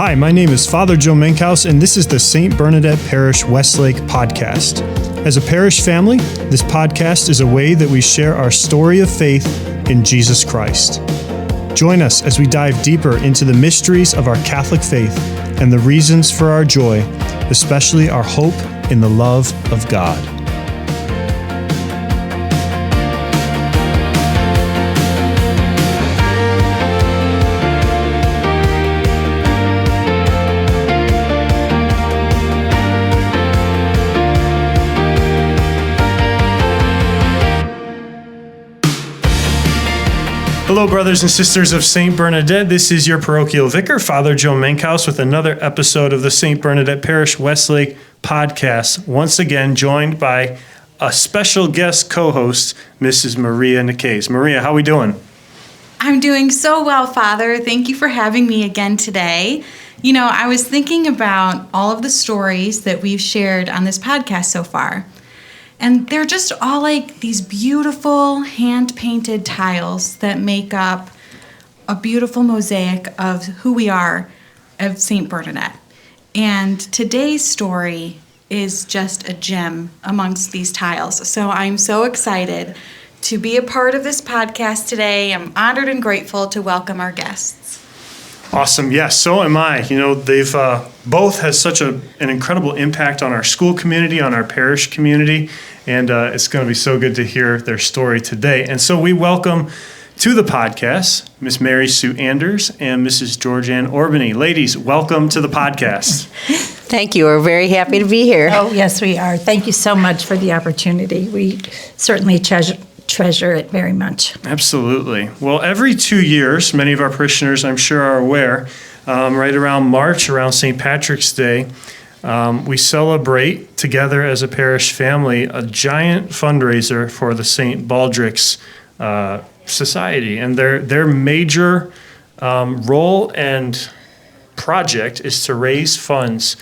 Hi, my name is Father Joe Menkhaus, and this is the St. Bernadette Parish Westlake podcast. As a parish family, this podcast is a way that we share our story of faith in Jesus Christ. Join us as we dive deeper into the mysteries of our Catholic faith and the reasons for our joy, especially our hope in the love of God. Hello, brothers and sisters of St. Bernadette. This is your parochial vicar, Father Joe Menkhaus, with another episode of the St. Bernadette Parish Westlake podcast. Once again, joined by a special guest co-host, Mrs. Maria Nicaise. Maria, how are we doing? I'm doing so well, Father. Thank you for having me again today. You know, I was thinking about all of the stories that we've shared on this podcast so far. And they're just all like these beautiful hand-painted tiles that make up a beautiful mosaic of who we are of St. Bernadette. And today's story is just a gem amongst these tiles. So I'm so excited to be a part of this podcast today. I'm honored and grateful to welcome our guests. Awesome. Yes, so am I. You know, they've both had such an incredible impact on our school community, on our parish community, and it's going to be so good to hear their story today. And so we welcome to the podcast Miss Mary Sue Anders and Mrs. Georgianne Orbany. Ladies, welcome to the podcast. Thank you. We're very happy to be here. Oh, yes, we are. Thank you so much for the opportunity. We certainly treasure it very much. Absolutely. Well, every 2 years, many of our parishioners, I'm sure, are aware, right around March, around St. Patrick's Day, we celebrate together as a parish family a giant fundraiser for the St. Baldrick's Society. And their major role and project is to raise funds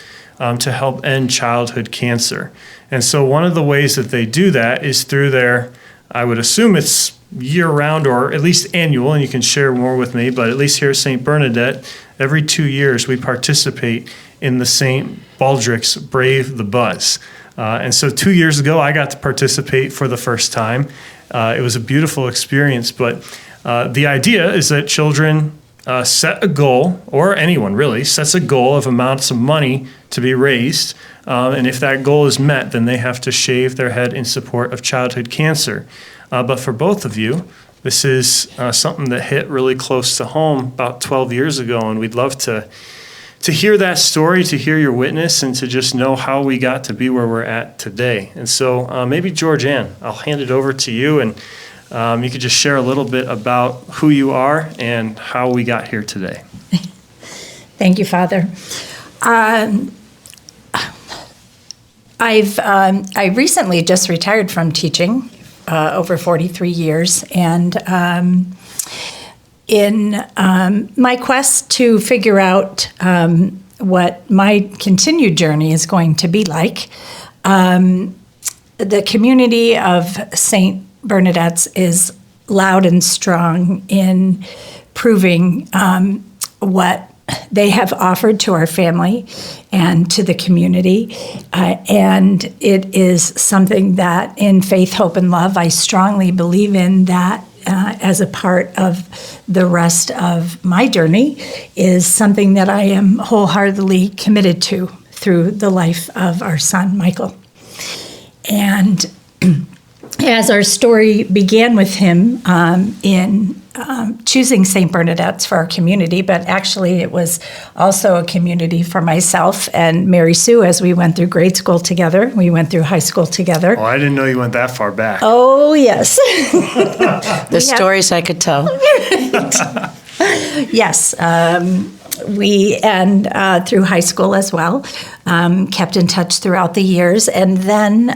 to help end childhood cancer. And so one of the ways that they do that is through their, I would assume it's year-round or at least annual, and you can share more with me, but at least here at St. Bernadette, every 2 years we participate in the St. Baldrick's Brave the Buzz. And so 2 years ago, I got to participate for the first time. It was a beautiful experience, but the idea is that children set a goal, or anyone really, sets a goal of amounts of money to be raised. And if that goal is met, then they have to shave their head in support of childhood cancer. But for both of you, this is something that hit really close to home about 12 years ago, and we'd love to hear that story, to hear your witness, and to just know how we got to be where we're at today. And so maybe Georgianne, I'll hand it over to you, and you could just share a little bit about who you are and how we got here today. Thank you, Father. I recently just retired from teaching over 43 years, and in my quest to figure out what my continued journey is going to be like, the community of St. Bernadette's is loud and strong in proving what they have offered to our family and to the community. And it is something that in faith, hope, and love, I strongly believe in that as a part of the rest of my journey is something that I am wholeheartedly committed to through the life of our son, Michael. And as our story began with him in choosing St. Bernadette's for our community, but actually it was also a community for myself and Mary Sue as we went through grade school together. We went through high school together. Oh, I didn't know you went that far back. Oh, yes. The stories I could tell. Yes. We, and through high school as well, kept in touch throughout the years. And then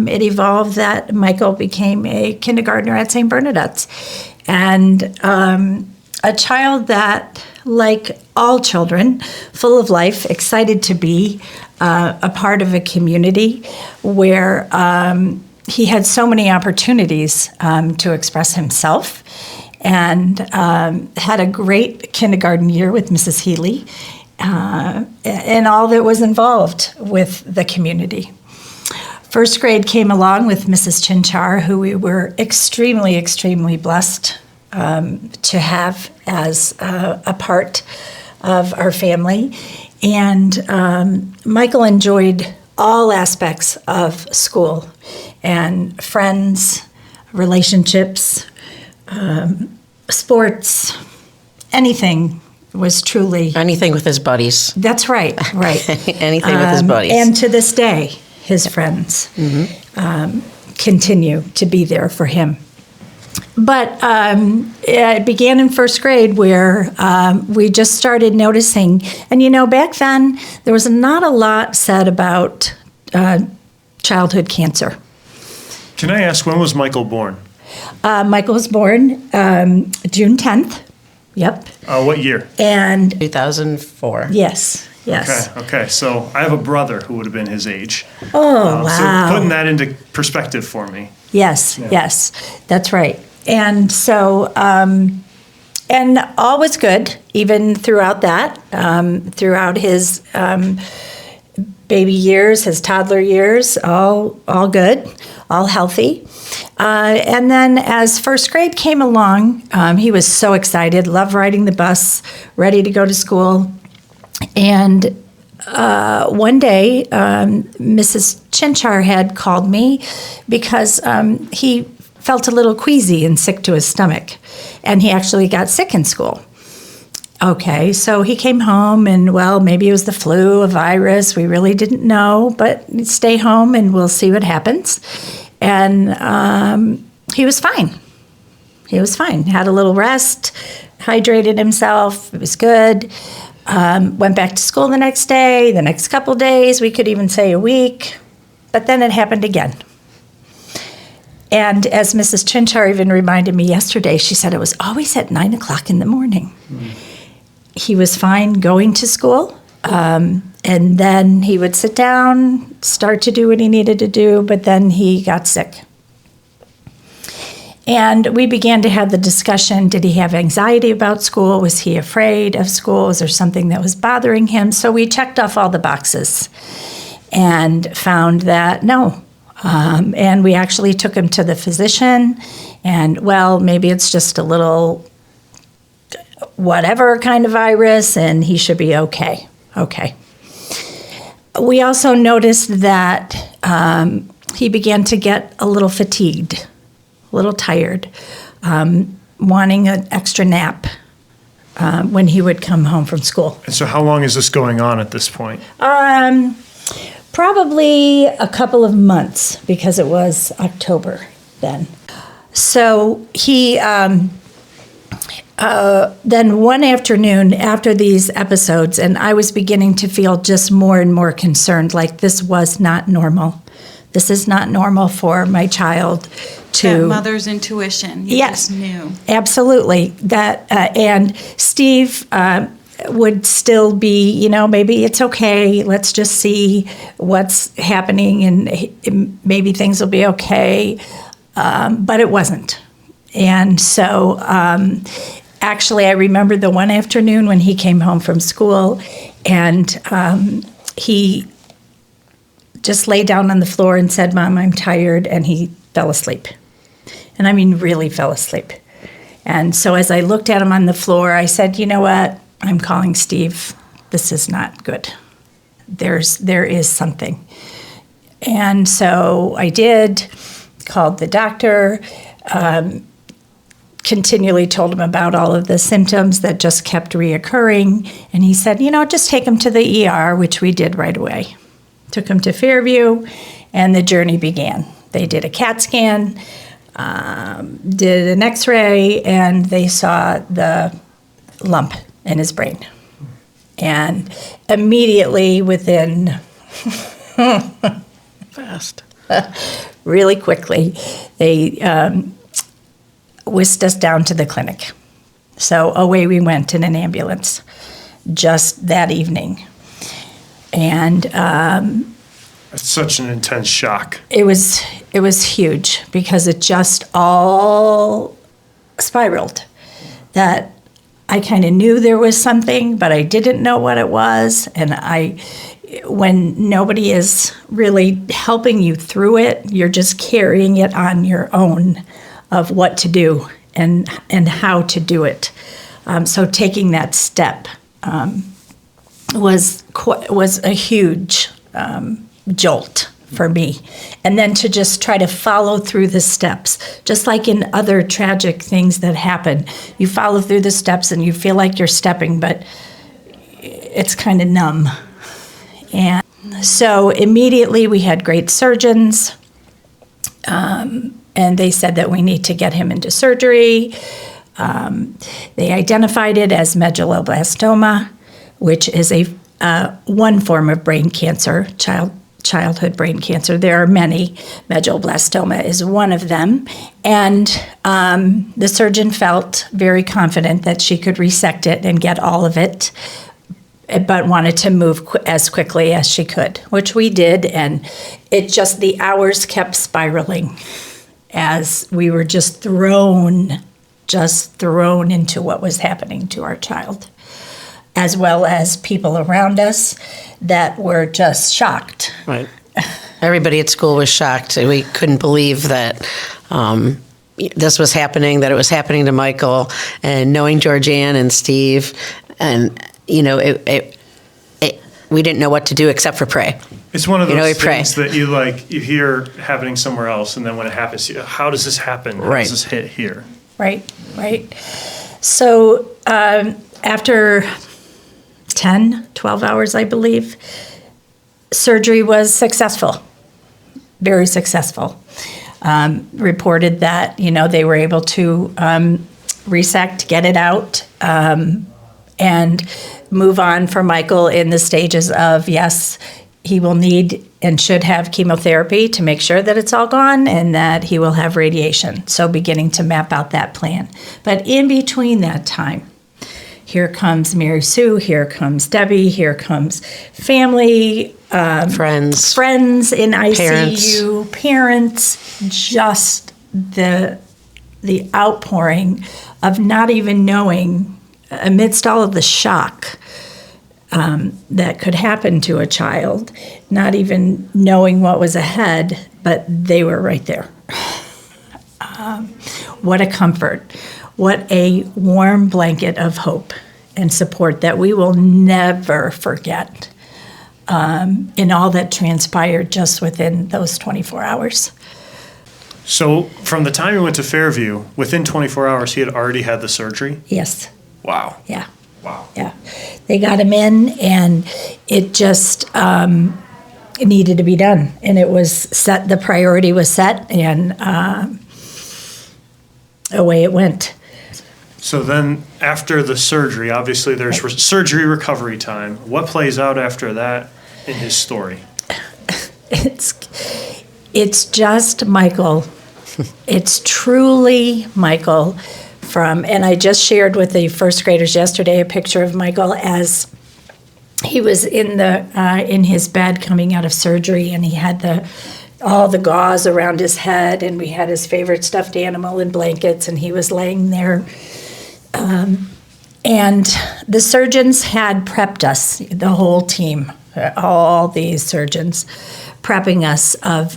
it evolved that Michael became a kindergartner at St. Bernadette's. And a child that, like all children, full of life, excited to be a part of a community where he had so many opportunities to express himself, and had a great kindergarten year with Mrs. Healy, and all that was involved with the community. First grade came along with Mrs. Chinchar, who we were extremely, extremely blessed to have as a part of our family. And Michael enjoyed all aspects of school and friends, relationships, sports, anything was truly. Anything with his buddies. That's right, right. Anything with his buddies. And to this day, his friends continue to be there for him. But it began in first grade where we just started noticing, and back then there was not a lot said about childhood cancer. Can I ask, when was Michael born? Michael was born June 10th. Yep. What year? And 2004. yes. Okay. So I have a brother who would have been his age. Oh, wow. So putting that into perspective for me. Yes, that's right. And so, and all was good, even throughout that, throughout his baby years, his toddler years, all good, all healthy. And then as first grade came along, he was so excited, loved riding the bus, ready to go to school. And one day, Mrs. Chinchar had called me because he felt a little queasy and sick to his stomach, and he actually got sick in school. Okay, so he came home, and well, maybe it was the flu, a virus. We really didn't know, but stay home and we'll see what happens. And he was fine. He was fine. Had a little rest, hydrated himself. It was good. Went back to school the next day, the next couple days, we could even say a week, but then it happened again. And as Mrs. Chinchar even reminded me yesterday, she said it was always at 9 o'clock in the morning. He was fine going to school, and then he would sit down, start to do what he needed to do, but then he got sick. And we began to have the discussion, did he have anxiety about school? Was he afraid of school? Was there something that was bothering him? So we checked off all the boxes and found that no. And we actually took him to the physician, and well, maybe it's just a little whatever kind of virus, and he should be okay. Okay. We also noticed that he began to get a little fatigued, a little tired, wanting an extra nap when he would come home from school. And so how long is this going on at this point? Probably a couple of months, because it was October then. So he, then one afternoon after these episodes, and I was beginning to feel just more and more concerned, like this was not normal. This is not normal for my child to... That mother's intuition. You Yes, just knew. absolutely. That and Steve would still be, maybe it's okay. Let's just see what's happening, and maybe things will be okay. But it wasn't. And so actually, I remember the one afternoon when he came home from school, and he just lay down on the floor and said, "Mom, I'm tired," and he fell asleep. And I mean, really fell asleep. And so as I looked at him on the floor, I said, "You know what? I'm calling Steve. This is not good. There is something." And so I did, called the doctor, continually told him about all of the symptoms that just kept reoccurring. And he said, just take him to the ER, which we did right away. Took him to Fairview, and the journey began. They did a CAT scan, did an X-ray, and they saw the lump in his brain. And immediately within Fast. really quickly, they whisked us down to the clinic. So away we went in an ambulance just that evening. And It's such an intense shock. it was huge, because it just all spiraled. That I kind of knew there was something, but I didn't know what it was. And when nobody is really helping you through it, you're just carrying it on your own of what to do and how to do it. So taking that step was a huge jolt for me. And then to just try to follow through the steps, just like in other tragic things that happen. You follow through the steps and you feel like you're stepping, but it's kind of numb. And so immediately we had great surgeons, and they said that we need to get him into surgery. They identified it as medulloblastoma, which is one form of brain cancer, childhood brain cancer. There are many. Medulloblastoma is one of them. And the surgeon felt very confident that she could resect it and get all of it, but wanted to move as quickly as she could, which we did. And the hours kept spiraling as we were just thrown into what was happening to our child, as well as people around us that were just shocked. Right. Everybody at school was shocked. We couldn't believe that this was happening, that it was happening to Michael, and knowing Georgianne and Steve, and we didn't know what to do except for pray. It's one of those pray. things that you hear happening somewhere else, and then when it happens, how does this happen? How Right. does this hit here? Right. So after 10, 12 hours, I believe, surgery was successful, very successful. Reported that, they were able to resect, get it out, and move on for Michael in the stages of, yes, he will need and should have chemotherapy to make sure that it's all gone, and that he will have radiation. So beginning to map out that plan. But in between that time, here comes Mary Sue, here comes Debbie, here comes family, Friends in ICU, parents, just the outpouring of not even knowing, amidst all of the shock that could happen to a child, not even knowing what was ahead, but they were right there. What a comfort. What a warm blanket of hope and support that we will never forget in all that transpired just within those 24 hours. So from the time he went to Fairview, within 24 hours, he had already had the surgery? Yes. Wow. Yeah. Wow. Yeah. They got him in, and it just it needed to be done. And it was set, the priority was set, and away it went. So then after the surgery, obviously there's surgery recovery time. What plays out after that in his story? It's just Michael. It's truly Michael and I just shared with the first graders yesterday a picture of Michael as he was in his bed coming out of surgery, and he had all the gauze around his head, and we had his favorite stuffed animal in blankets, and he was laying there. And the surgeons had prepped us, the whole team, all these surgeons, prepping us of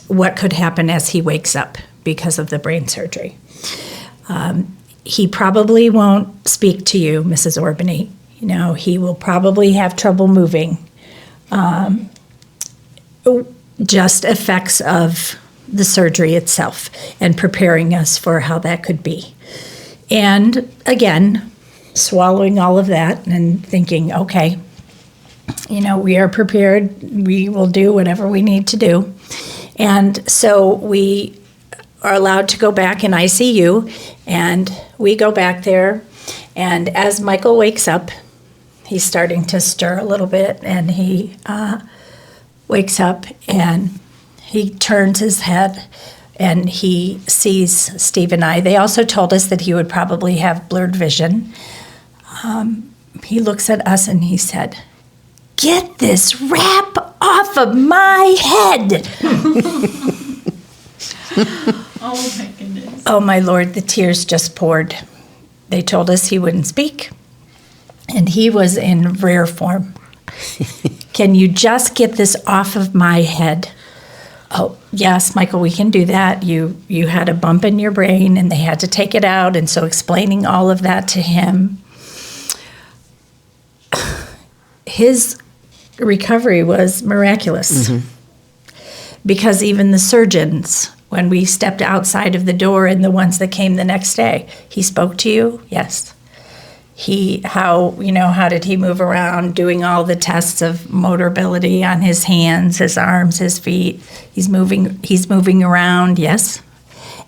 what could happen as he wakes up because of the brain surgery. He probably won't speak to you, Mrs. Orbany. He will probably have trouble moving. Just effects of the surgery itself and preparing us for how that could be. And again, swallowing all of that and thinking, okay, we are prepared. We will do whatever we need to do. And so we are allowed to go back in ICU, and we go back there. And as Michael wakes up, he's starting to stir a little bit, and he wakes up and he turns his head and he sees Steve and I. They also told us that he would probably have blurred vision. He looks at us and he said, "Get this wrap off of my head." Oh my goodness. Oh my Lord, the tears just poured. They told us he wouldn't speak, and he was in rare form. Can you just get this off of my head? Oh, yes, Michael, we can do that. You had a bump in your brain, and they had to take it out, and so explaining all of that to him. His recovery was miraculous. Because even the surgeons, when we stepped outside of the door and the ones that came the next day, he spoke to you? Yes. How did he move around, doing all the tests of motor ability on his hands, his arms, his feet. He's moving around, yes.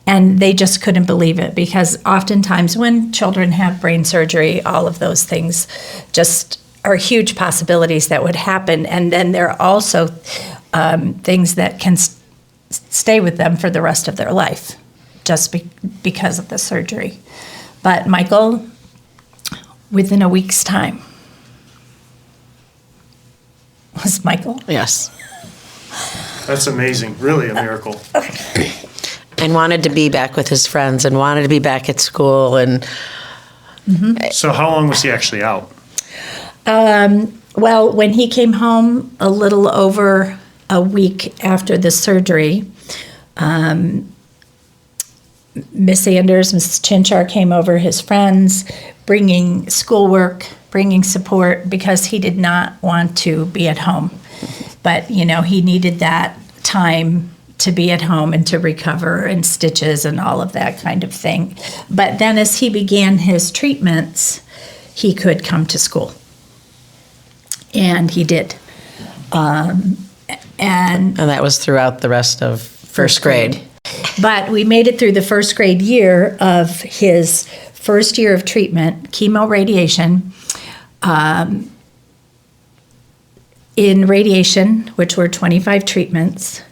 And they just couldn't believe it, because oftentimes when children have brain surgery, all of those things just are huge possibilities that would happen. And then there are also things that can stay with them for the rest of their life, just because of the surgery. But Michael, within a week's time, was Michael? Yes. That's amazing. Really a miracle. And wanted to be back with his friends and wanted to be back at school. And So how long was he actually out? Well, when he came home a little over a week after the surgery, Miss Anders, Mrs. Chinchar came over, his friends, bringing schoolwork, bringing support, because he did not want to be at home. But, he needed that time to be at home and to recover, and stitches and all of that kind of thing. But then as he began his treatments, he could come to school. And he did. And that was throughout the rest of first grade. But we made it through the first grade year of his first year of treatment, chemo radiation. In radiation, which were 25 treatments,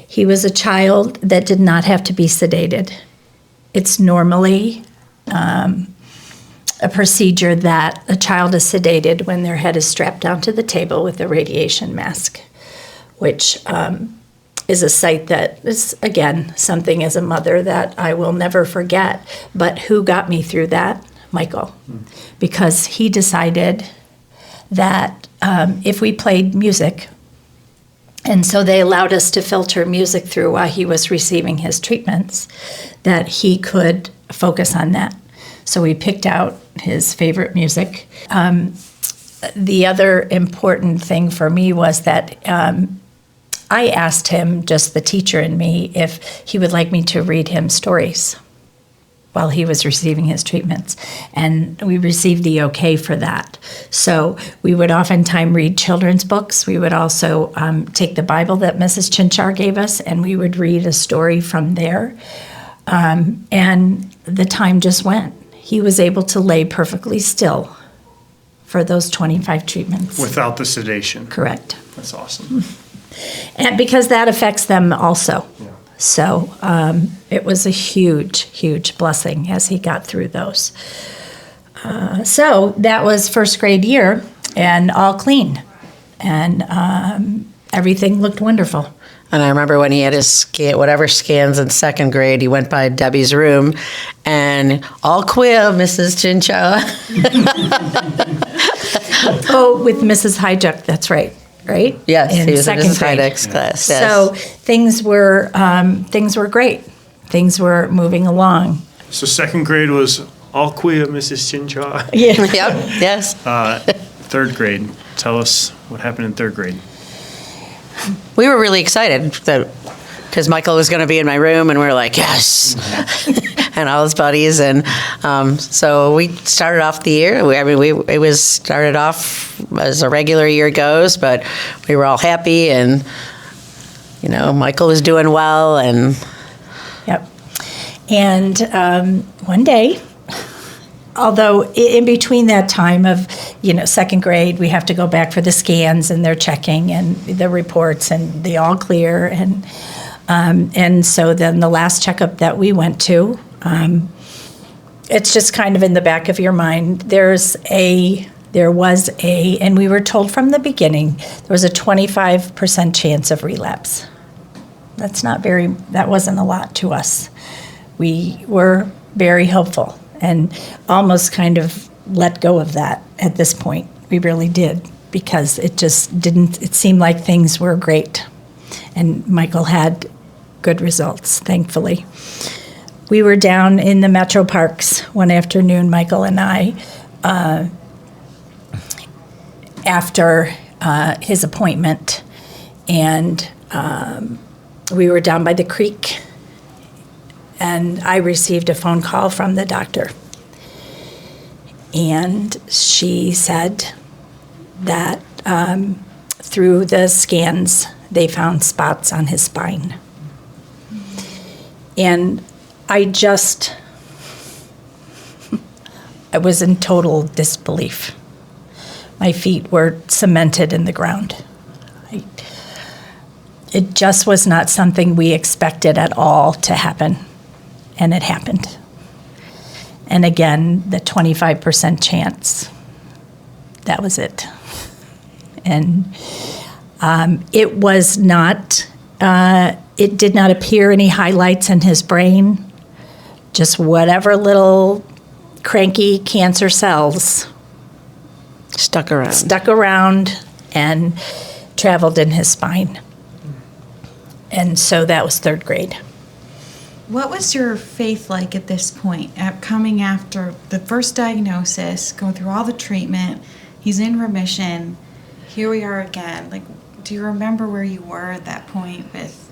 he was a child that did not have to be sedated. It's normally a procedure that a child is sedated when their head is strapped down to the table with a radiation mask, which is a sight that is, again, something as a mother that I will never forget. But who got me through that? Michael. Because he decided that if we played music, and so they allowed us to filter music through while he was receiving his treatments, that he could focus on that. So we picked out his favorite music. The other important thing for me was that I asked him, just the teacher in me, if he would like me to read him stories while he was receiving his treatments. And we received the okay for that. So we would oftentimes read children's books. We would also take the Bible that Mrs. Chinchar gave us, and we would read a story from there. And the time just went. He was able to lay perfectly still for those 25 treatments. Without the sedation. Correct. That's awesome. And because that affects them also. Yeah. So it was a huge, huge blessing as he got through those. So that was first grade year, and all clean. And everything looked wonderful. And I remember when he had his scans in second grade, he went by Debbie's room, and all queer, Mrs. Chinchar. Oh, with Mrs. Hijuk, that's right. Right? Yes, he was in second his grade. FIDEX class. Yes. So things were great. Things were moving along. So second grade was all queer, Mrs. Chinchar. Yeah. Yep. Yes. Third grade. Tell us what happened in third grade. We were really excited because Michael was going to be in my room, and we were like, yes, and all his buddies, and so we started off the year. It was started off as a regular year goes, but we were all happy, and Michael was doing well, and Yep. And one day, although in between that time of, second grade, we have to go back for the scans, and they're checking and the reports and the all clear. And so then the last checkup that we went to, it's just kind of in the back of your mind. There was and we were told from the beginning, there was a 25% chance of relapse. That wasn't a lot to us. We were very hopeful. and almost kind of let go of that at this point. We really did, because it just didn't, it seemed like things were great. And Michael had good results, thankfully. We were down in the Metro Parks one afternoon, Michael and I, after his appointment, and we were down by the creek, and I received a phone call from the doctor. And she said that through the scans, they found spots on his spine. And I was in total disbelief. My feet were cemented in the ground. It just was not something we expected at all to happen, and it happened. And again, the 25% chance, that was it. And it was not, it did not appear any highlights in his brain, just whatever little cranky cancer cells Stuck around and traveled in his spine. And so that was third grade. What was your faith like at this point, coming after the first diagnosis, going through all the treatment, he's in remission, here we are again? Like, do you remember where you were at that point with?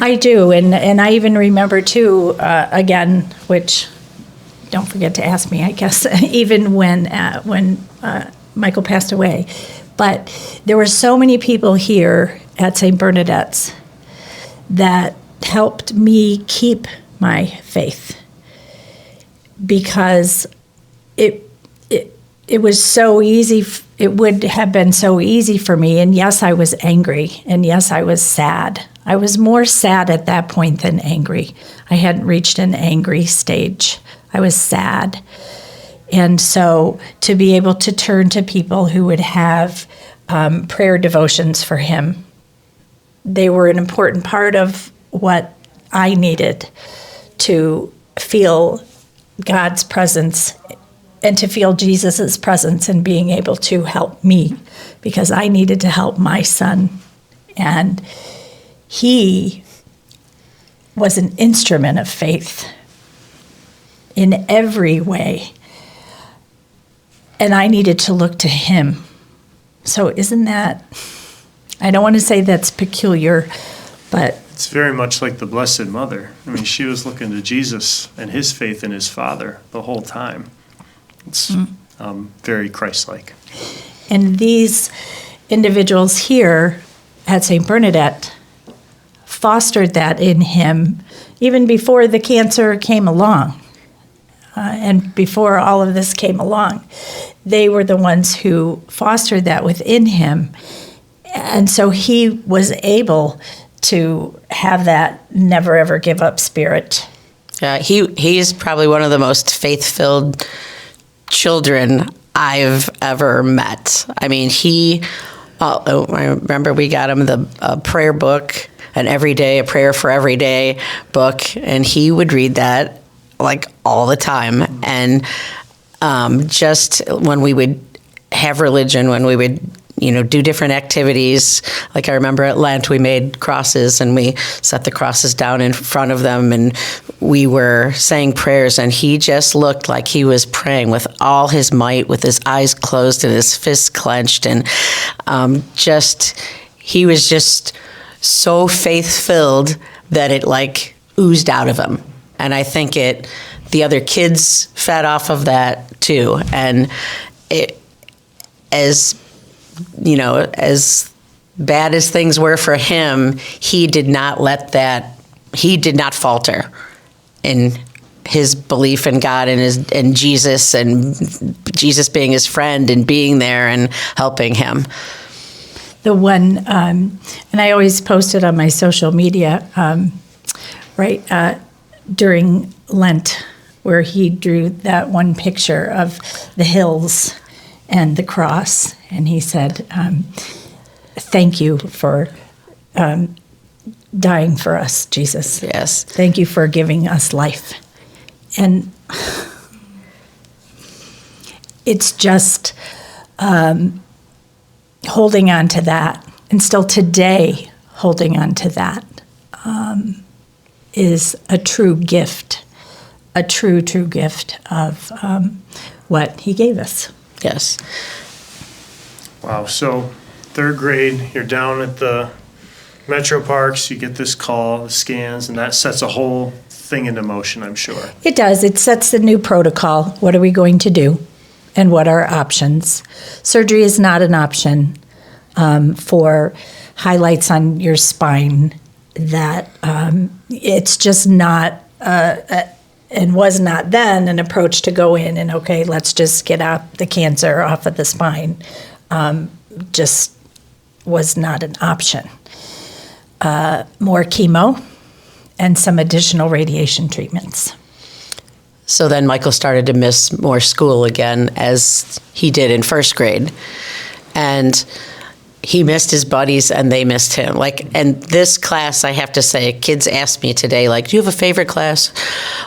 I do, and I even remember too, again, which, don't forget to ask me, I guess, even when Michael passed away. But there were so many people here at St. Bernadette's that helped me keep my faith, because it was so easy. It would have been so easy for me. And yes, I was angry, and yes, I was sad. I was more sad at that point than angry. I hadn't reached an angry stage. I was sad. And so to be able to turn to people who would have prayer devotions for him, they were an important part of what I needed to feel God's presence and to feel Jesus's presence and being able to help me, because I needed to help my son. And he was an instrument of faith in every way. And I needed to look to him. So isn't that, I don't want to say that's peculiar, but It's very much like the Blessed Mother. I mean, she was looking to Jesus and his faith in his Father the whole time. It's very Christ-like. and these individuals here at St. Bernadette fostered that in him even before the cancer came along. And before all of this came along, they were the ones who fostered that within him. And so he was able to have that never ever give up spirit. He's probably one of the most faith-filled children I've ever met. I mean, I remember we got him the prayer book, a prayer for every day book, and he would read that like all the time. And just when we would have religion, when we would do different activities, like I remember at Lent we made crosses and we set the crosses down in front of them and we were saying prayers, and he just looked like he was praying with all his might, with his eyes closed and his fists clenched, and he was just so faith-filled that it like oozed out of him. And I think the other kids fed off of that too. And as bad as things were for him, he did not falter in his belief in God and Jesus, and Jesus being his friend and being there and helping him. The one, and I always post it on my social media, during Lent, where he drew that one picture of the hills and the cross, and he said, "Thank you for dying for us, Jesus. Yes. Thank you for giving us life." And it's just holding on to that, and still today holding on to that is a true gift, a true gift of what he gave us. Yes. Wow. So third grade, you're down at the Metro Parks, you get this call, the scans, and that sets a whole thing into motion, I'm sure. It does. It sets the new protocol. What are we going to do? And what are options? Surgery is not an option for highlights on your spine. That it's just not, and was not then, an approach to go in and, okay, let's just get out the cancer off of the spine. Just was not an option. More chemo and some additional radiation treatments. So then Michael started to miss more school again, as he did in first grade. And he missed his buddies and they missed him. And this class, I have to say, kids asked me today, do you have a favorite class?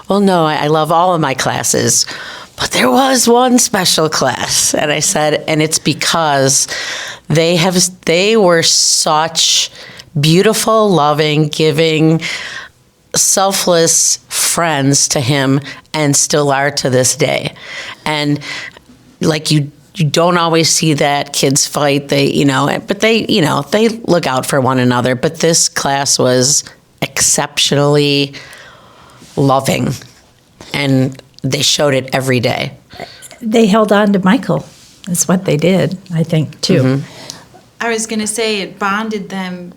Well, no, I love all of my classes. But there was one special class. And I said, and it's because they were such beautiful, loving, giving, selfless friends to him, and still are to this day. And you don't always see that kids fight. They look out for one another. But this class was exceptionally loving, and they showed it every day. They held on to Michael. Is what they did, I think, too. Mm-hmm. I was going to say it bonded them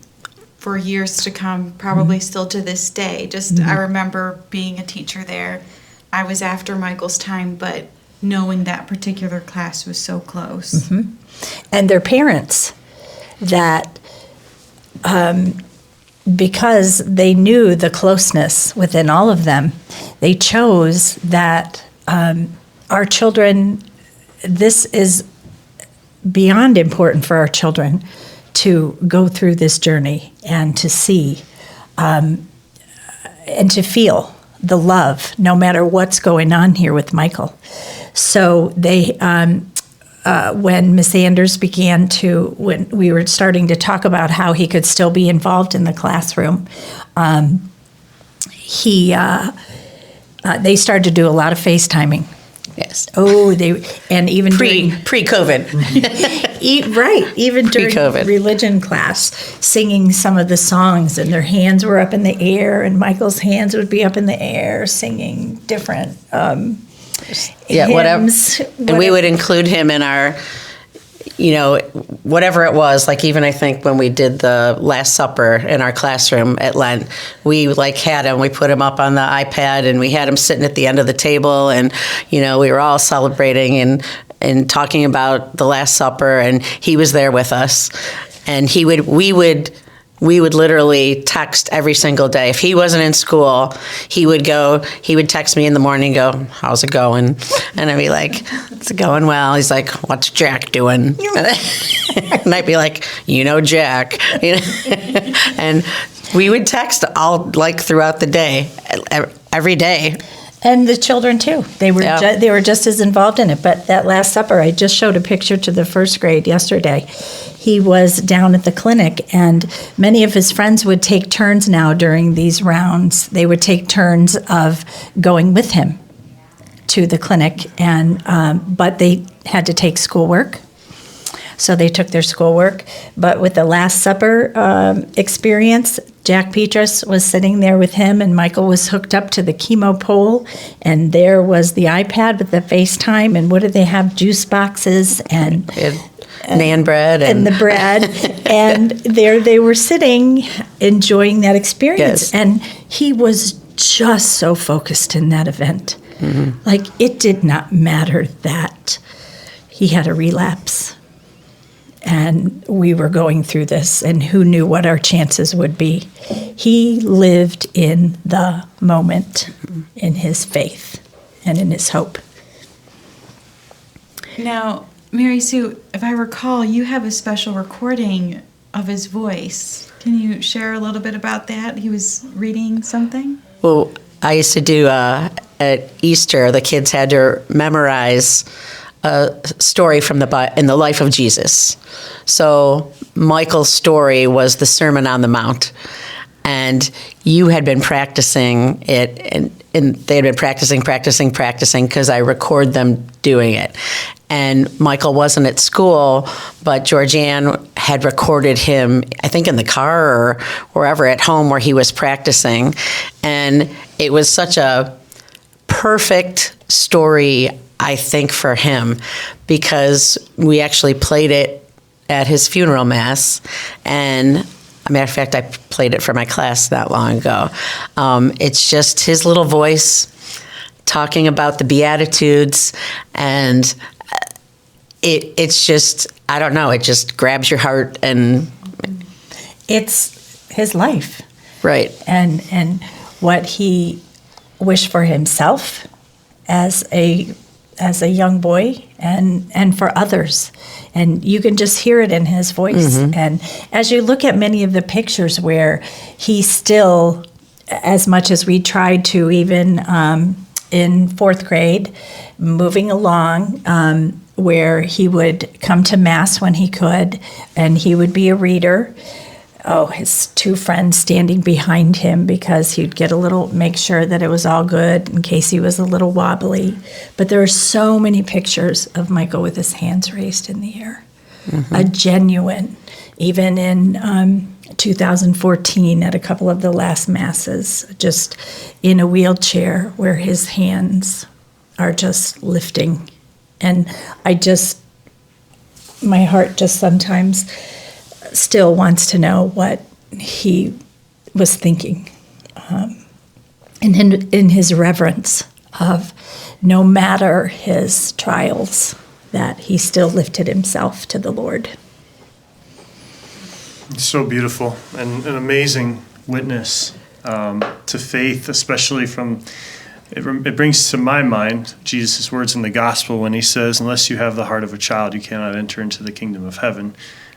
for years to come, probably still to this day. I remember being a teacher there. I was after Michael's time, but knowing that particular class was so close. Mm-hmm. And their parents, that because they knew the closeness within all of them, they chose that our children, this is beyond important for our children to go through this journey and to see and to feel the love, no matter what's going on here with Michael. So they, when Miss Anders when we were starting to talk about how he could still be involved in the classroom, they started to do a lot of FaceTiming. Yes. Oh, and even pre-COVID. Right, even during Pre-COVID. religion class, singing some of the songs, and their hands were up in the air, and Michael's hands would be up in the air, singing different Whatever. hymns. And we would include him in our, whatever it was. Even I think when we did the Last Supper in our classroom at Lent, we had him. We put him up on the iPad, and we had him sitting at the end of the table, and we were all celebrating and talking about the Last Supper, and he was there with us, and we would literally text every single day. If he wasn't in school, he would text me in the morning and go, "How's it going?" And I'd be like, "It's going well." He's like, "What's Jack doing?" And I'd be like, Jack. And we would text all throughout the day, every day. And the children too. They were they were just as involved in it. But that Last Supper, I just showed a picture to the first grade yesterday. He was down at the clinic, and many of his friends would take turns now during these rounds. They would take turns of going with him to the clinic, and but they had to take schoolwork. So they took their schoolwork. But with the Last Supper experience, Jack Petras was sitting there with him, and Michael was hooked up to the chemo pole, and there was the iPad with the FaceTime, and what did they have? Juice boxes and Nan bread and the bread, and there they were sitting enjoying that experience. Yes. And he was just so focused in that event. Mm-hmm. It did not matter that he had a relapse. And we were going through this, and who knew what our chances would be. He lived in the moment, in his faith and in his hope. Now, Mary Sue, if I recall, you have a special recording of his voice. Can you share a little bit about that? He was reading something? Well, I used to do at Easter, the kids had to memorize a story from in the life of Jesus. So Michael's story was the Sermon on the Mount, and you had been practicing it, and they had been practicing because I record them doing it. And Michael wasn't at school, but Georgianne had recorded him, I think in the car or wherever at home where he was practicing. And it was such a perfect story, I think, for him, because we actually played it at his funeral mass. And a matter of fact, I played it for my class not long ago. It's just his little voice talking about the Beatitudes, and it's just, I don't know, it just grabs your heart. And It's his life. Right. And what he wished for himself as a young boy and for others. And you can just hear it in his voice. And as you look at many of the pictures where he still, as much as we tried to, even in fourth grade, moving along, where he would come to Mass when he could, and he would be a reader. Oh, his two friends standing behind him because he'd get make sure that it was all good in case he was a little wobbly. But there are so many pictures of Michael with his hands raised in the air. A genuine, even in 2014 at a couple of the last Masses, just in a wheelchair where his hands are just lifting. And my heart just sometimes still wants to know what he was thinking, in his reverence of, no matter his trials, that he still lifted himself to the Lord. So beautiful, and an amazing witness to faith, especially from, it brings to my mind Jesus' words in the gospel when he says, unless you have the heart of a child, you cannot enter into the kingdom of heaven.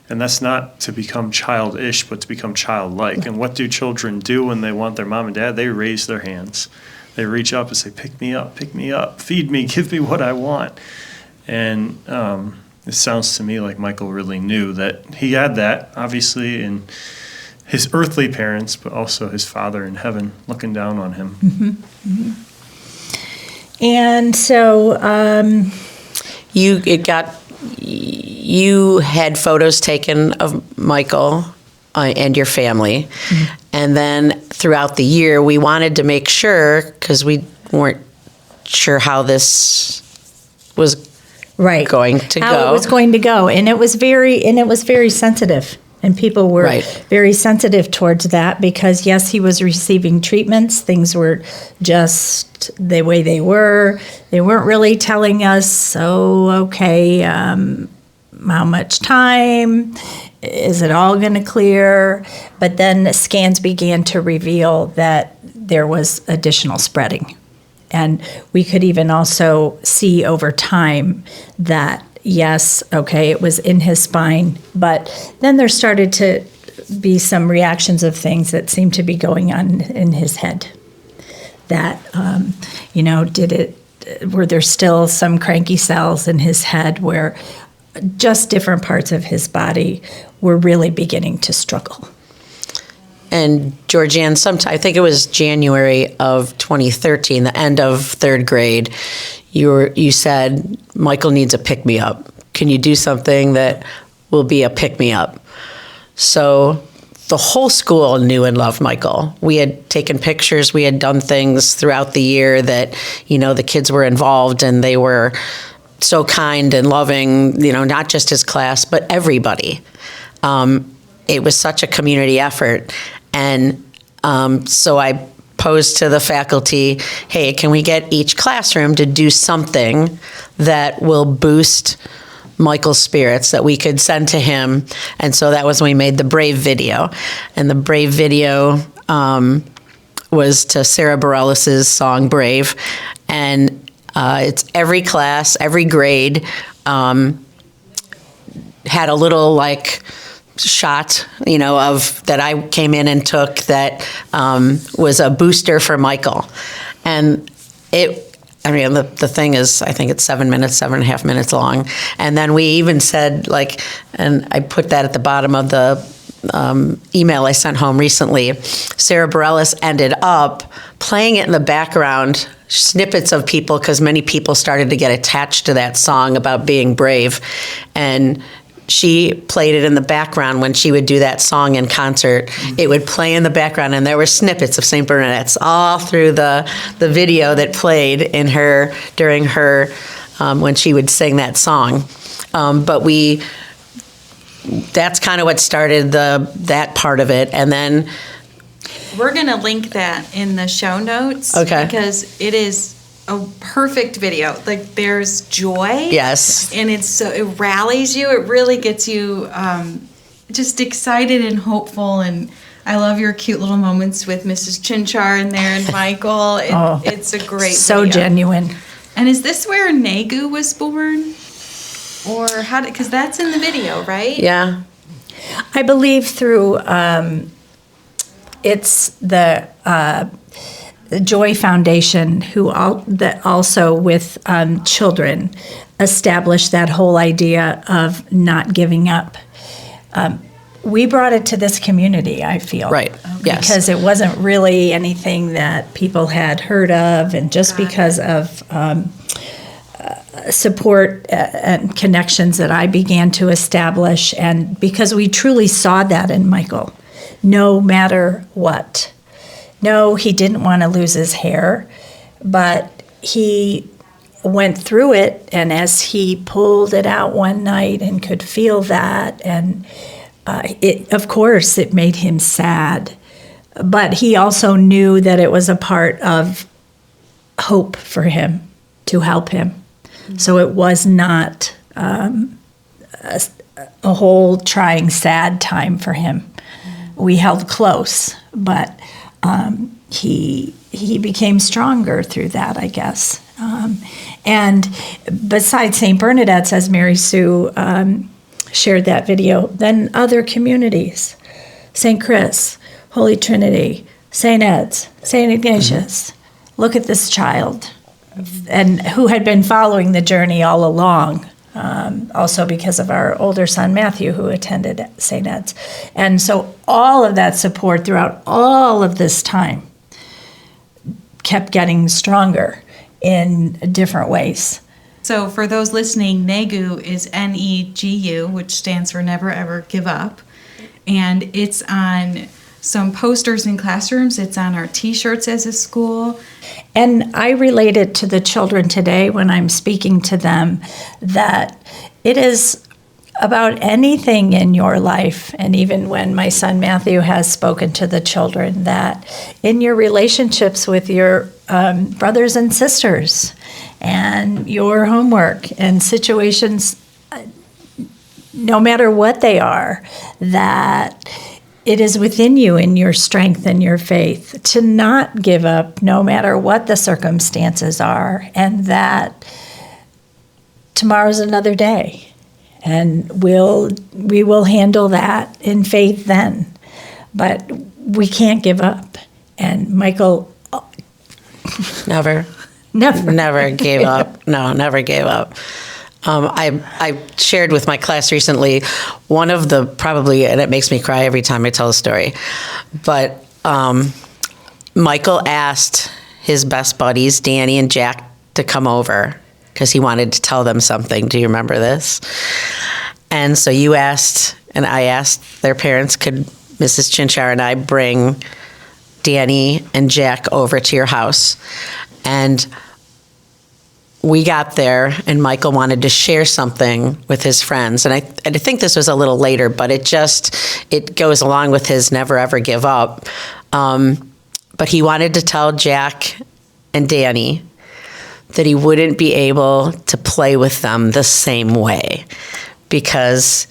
And that's not to become childish, but to become childlike. And what do children do when they want their mom and dad? They raise their hands. They reach up and say, pick me up, feed me, give me what I want. And it sounds to me like Michael really knew that he had that, obviously, in his earthly parents, but also his Father in heaven looking down on him. And so you had photos taken of Michael and your family. And then throughout the year, we wanted to make sure, because we weren't sure how this was going to go. How it was going to go. And it was very sensitive. And people were very sensitive towards that because, yes, he was receiving treatments. Things were just the way they were. They weren't really telling us, how much time? Is it all going to clear? But then the scans began to reveal that there was additional spreading. And we could even also see over time that, yes, it was in his spine, but then there started to be some reactions of things that seemed to be going on in his head. That, were there still some cranky cells in his head where just different parts of his body were really beginning to struggle? And Georgianne, I think it was January of 2013, the end of third grade, you said, Michael needs a pick-me-up. Can you do something that will be a pick-me-up? So the whole school knew and loved Michael. We had taken pictures. We had done things throughout the year that, the kids were involved, and they were so kind and loving, not just his class, but everybody. It was such a community effort. And so I posed to the faculty, hey, can we get each classroom to do something that will boost Michael's spirits that we could send to him? And so that was when we made the Brave video. And the Brave video was to Sarah Bareilles' song Brave. And it's every class, every grade had a little shot, of that I came in and took that was a booster for Michael. And I mean, the thing is, I think it's 7.5 minutes long. And then we even said, like, and I put that at the bottom of the email I sent home recently, Sarah Bareilles ended up playing it in the background, snippets of people, because many people started to get attached to that song about being brave. And she played it in the background when she would do that song in concert. It would play in the background, and there were snippets of St. Bernadette's all through the video that played in her during her when she would sing that song. But that's kind of what started that part of it, and then We're going to link that in the show notes. Okay. Because it is a perfect video. Like, there's joy. Yes. And it rallies you. It really gets you just excited and hopeful. And I love your cute little moments with Mrs. Chinchar in there and Michael. It's a great So video. genuine. And is this where Negu was born? Or how did, because that's in the video, right? yeah. I believe through it's the Joy Foundation that also with children established that whole idea of not giving up. We brought it to this community, I feel. Right. Yes. Because it wasn't really anything that people had heard of, and just because of support and connections that I began to establish, and because we truly saw that in Michael, no matter what. No, he didn't want to lose his hair, but he went through it, and as he pulled it out one night and could feel that, and of course it made him sad, but he also knew that it was a part of hope for him to help him. So it was not a whole trying, sad time for him. We held close, but he became stronger through that, I guess. And besides St. Bernadette's, as Mary Sue shared that video, then other communities, St. Chris, Holy Trinity, St. Ed's, St. Ignatius. Look at this child, and who had been following the journey all along, also because of our older son Matthew, who attended St. Ed's. And so all of that support throughout all of this time kept getting stronger in different ways. So for those listening, NEGU is NEGU, which stands for Never Ever Give Up. And it's on some posters in classrooms. It's on our T-shirts as a school. And I relate it to the children today when I'm speaking to them, that it is about anything in your life, and even when my son Matthew has spoken to the children, that in your relationships with your brothers and sisters and your homework and situations, no matter what they are, that it is within you, in your strength and your faith, to not give up no matter what the circumstances are, and that tomorrow's another day, and we will handle that in faith then. But we can't give up. And Michael Never gave up. No, never gave up. I shared with my class recently one of the probably, and it makes me cry every time I tell the story, but Michael asked his best buddies, Danny and Jack, to come over because he wanted to tell them something. Do you remember this? And so you asked, and I asked their parents, could Mrs. Chinchar and I bring Danny and Jack over to your house? And we got there, and Michael wanted to share something with his friends. And I think this was a little later, but it goes along with his never, ever give up. But he wanted to tell Jack and Danny that he wouldn't be able to play with them the same way because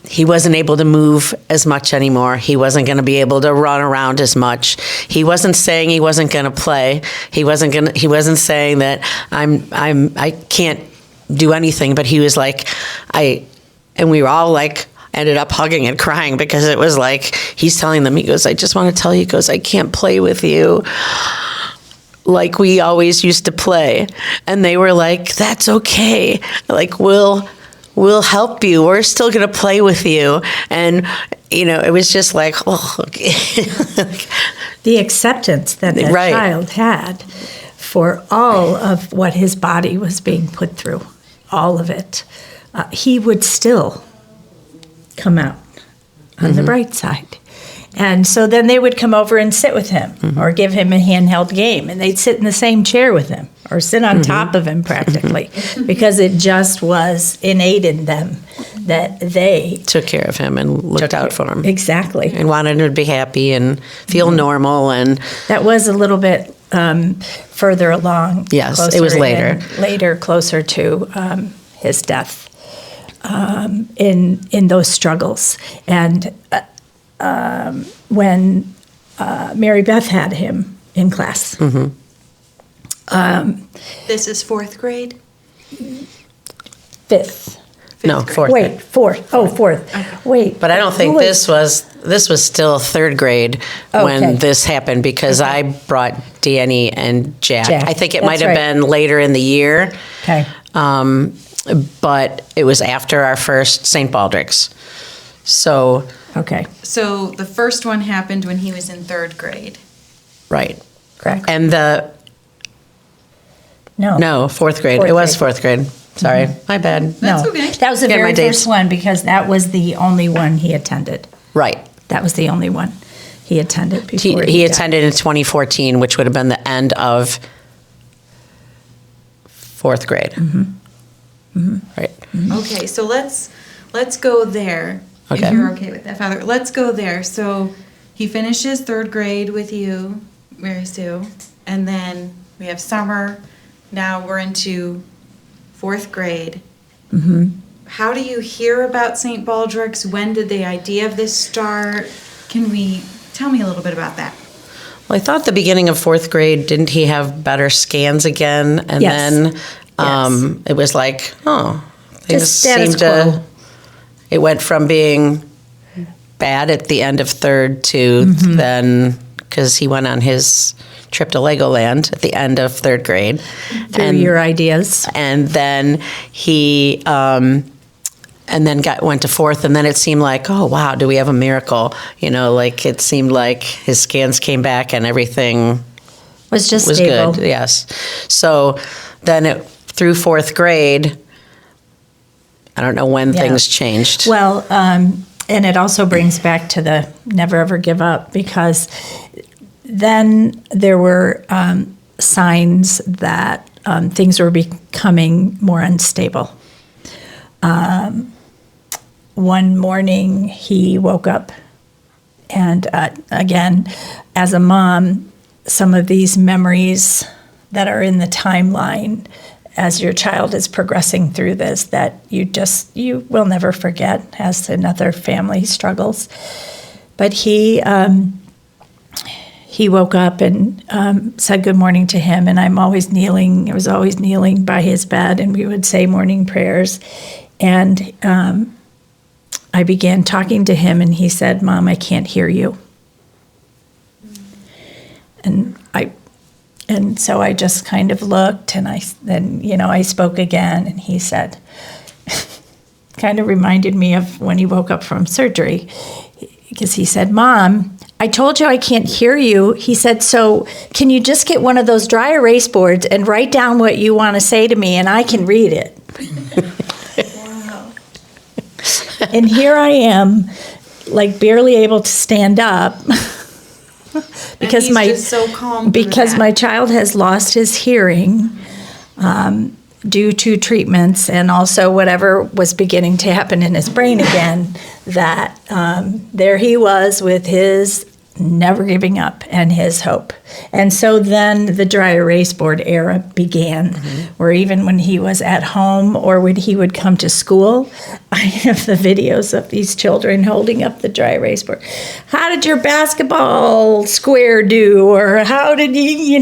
he wasn't able to move as much anymore. He wasn't going to be able to run around as much. He wasn't saying he wasn't going to play. He wasn't saying that I can't do anything, but he was like, and we were all like, ended up hugging and crying because it was like, he's telling them, he goes, I just want to tell you, he goes, I can't play with you. like we always used to play. And they were like, that's okay. Like, we'll help you. We're still going to play with you. And, it was just like, oh, okay. The acceptance that that Right. child had for all of what his body was being put through, all of it, he would still come out on the bright side. And so then they would come over and sit with him or give him a handheld game, and they'd sit in the same chair with him or sit on top of him practically because it just was innate in them that they Took care of him and looked out for him. Exactly. And wanted him to be happy and feel normal. And That was a little bit further along. Yes, it was later. Later, closer to his death in those struggles. And when Mary Beth had him in class. This is 4th grade? Fifth. no, grade. fourth. Wait, fourth. Oh, fourth. Wait. But I don't think who this was still third grade Okay. when this happened because I brought Danny and Jack. Jack, I think it that's might have right. been later in the year. Okay. But it was after our first St. Baldrick's. So, Okay. So the first one happened when he was in 3rd grade. right. Correct. And no, fourth grade. Fourth It was grade. fourth grade. Sorry, my bad. That's No, okay. that was the Get my very dates. first one because that was the only one he attended. Right. That was the only one he attended He, before he died. attended in 2014, which would have been the end of fourth grade. Right. Okay, so let's go there. Okay. If you're okay with that, Father. Let's go there. So he finishes 3rd grade with you, Mary Sue, and then we have summer. Now we're into 4th grade. How do you hear about St. Baldrick's? When did the idea of this start? Tell me a little bit about that? Well, I thought the beginning of fourth grade, didn't he have better scans again? And Yes. then Yes. it was like, things Just status seemed quo. it went from being bad at the end of third to then, because he went on his trip to Legoland at the end of third grade. Through your ideas. And then he went to fourth, and then it seemed like, oh wow, do we have a miracle? Like it seemed like his scans came back and everything Was just was stable. good. Yes. So then through fourth grade, I don't know when Yeah. things changed. Well, and it also brings back to the never ever give up because then there were signs that things were becoming more unstable. One morning he woke up, and again, as a mom, some of these memories that are in the timeline as your child is progressing through this that you will never forget as another family struggles. But he woke up and said good morning to him, and I was always kneeling by his bed, and we would say morning prayers. And I began talking to him, and he said, "Mom, I can't hear you." And so I just kind of looked, and I spoke again, and he said, kind of reminded me of when he woke up from surgery, because he said, "Mom, I told you I can't hear you." He said, "So can you just get one of those dry erase boards and write down what you want to say to me, and I can read it." Wow. And here I am, like barely able to stand up. Because And he's just so calm through that. my child has lost his hearing due to treatments and also whatever was beginning to happen in his brain again, that there he was with his never giving up and his hope. And so then the dry erase board era began, where even when he was at home or when he would come to school, I have the videos of these children holding up the dry erase board. How did your basketball square do? Or how did you,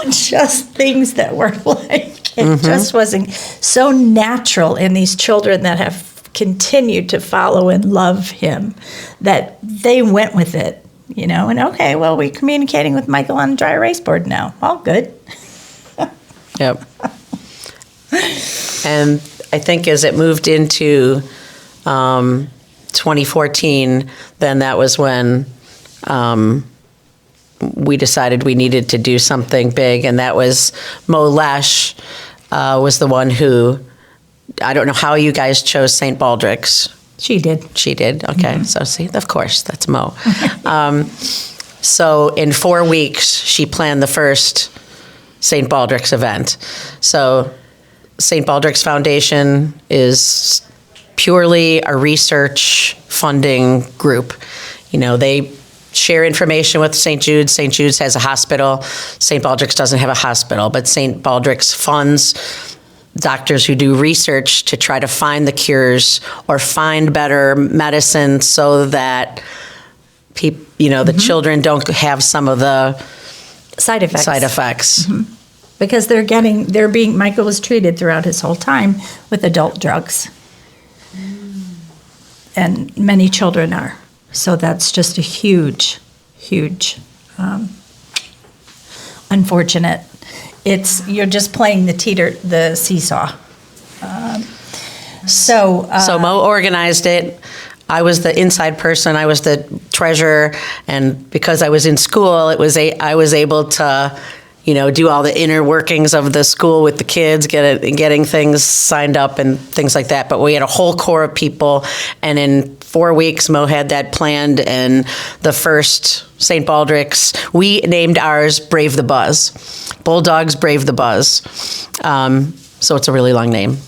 just things that were like, it just wasn't so natural in these children that have continued to follow and love him, that they went with it. And okay, well, we're communicating with Michael on a dry erase board now. All good. Yep. And I think as it moved into 2014, then that was when we decided we needed to do something big, and that was Mo Lesh was the one who, I don't know how you guys chose St. Baldrick's. She did. She did, okay. So see, of course, that's Mo. So in 4 weeks, she planned the first St. Baldrick's event. So St. Baldrick's Foundation is purely a research funding group. You know, they share information with St. Jude's. St. Jude's has a hospital. St. Baldrick's doesn't have a hospital, but St. Baldrick's funds doctors who do research to try to find the cures or find better medicine so that the children don't have some of the Side effects. Mm-hmm. Because Michael was treated throughout his whole time with adult drugs. And many children are. So that's just a huge, unfortunate. You're just playing the seesaw. So Mo organized it. I was the inside person. I was the treasurer, and because I was in school, I was able to, do all the inner workings of the school with the kids, getting things signed up and things like that. But we had a whole core of people, and in 4 weeks, Mo had that planned. And the first St. Baldrick's, we named ours Brave the Buzz. Bulldogs Brave the Buzz. So it's a really long name.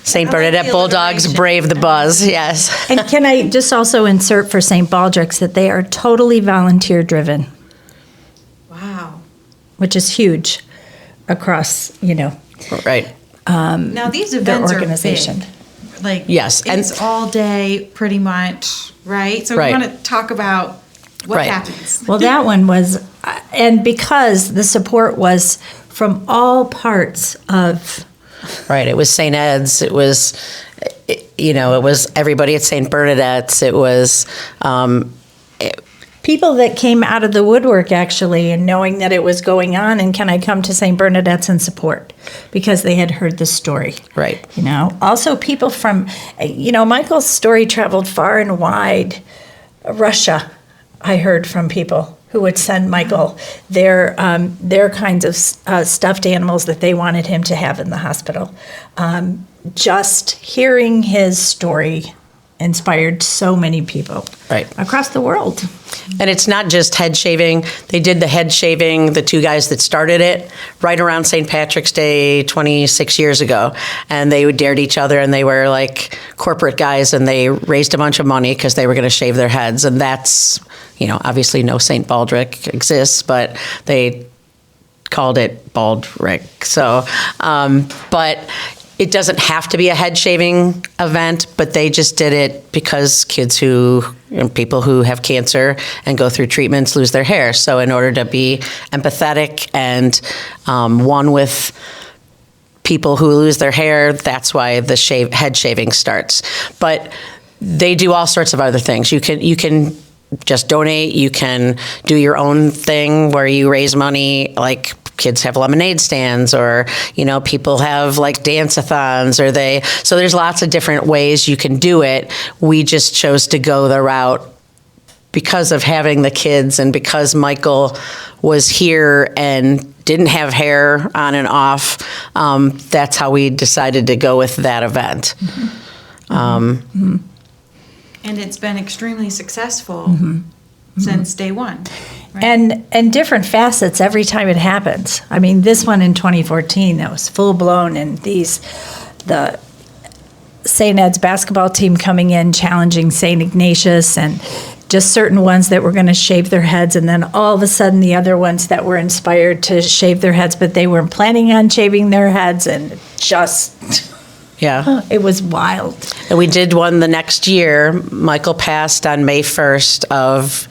St. Bernadette Bulldogs Brave the Buzz, yes. And can I just also insert for St. Baldrick's that they are totally volunteer driven. Wow. Which is huge across, Right. Now these events organization. are big. Like, yes, it's all day pretty much, right? So right. we want to talk about what Right. happens. Well, that one was, and because the support was from all parts of. Right. It was St. Ed's. It was, it was everybody at St. Bernadette's. It was people that came out of the woodwork, actually, and knowing that it was going on, and can I come to St. Bernadette's and support? Because they had heard the story. Right. Also people from, Michael's story traveled far and wide. Russia, I heard from people who would send Michael their kinds of stuffed animals that they wanted him to have in the hospital. Just hearing his story inspired so many people across the world. And it's not just head shaving. They did the head shaving, the two guys that started it, right around St. Patrick's Day 26 years ago. And they dared each other, and they were like corporate guys, and they raised a bunch of money because they were going to shave their heads. And that's, obviously no St. Baldrick exists, but they called it Baldrick. So, but it doesn't have to be a head shaving event, but they just did it because people who have cancer and go through treatments lose their hair. So in order to be empathetic and one with people who lose their hair, that's why the head shaving starts. But they do all sorts of other things. You can just donate. You can do your own thing where you raise money, like kids have lemonade stands, or people have like dance-a-thons, so there's lots of different ways you can do it. We just chose to go the route because of having the kids, and because Michael was here and didn't have hair on and off. That's how we decided to go with that event. And it's been extremely successful since day one. Right? And different facets every time it happens. I mean, this one in 2014, that was full blown, and the St. Ed's basketball team coming in, challenging St. Ignatius, and just certain ones that were going to shave their heads, and then all of a sudden the other ones that were inspired to shave their heads, but they weren't planning on shaving their heads, and just... Yeah. It was wild. And we did one the next year. Michael passed on May 1st of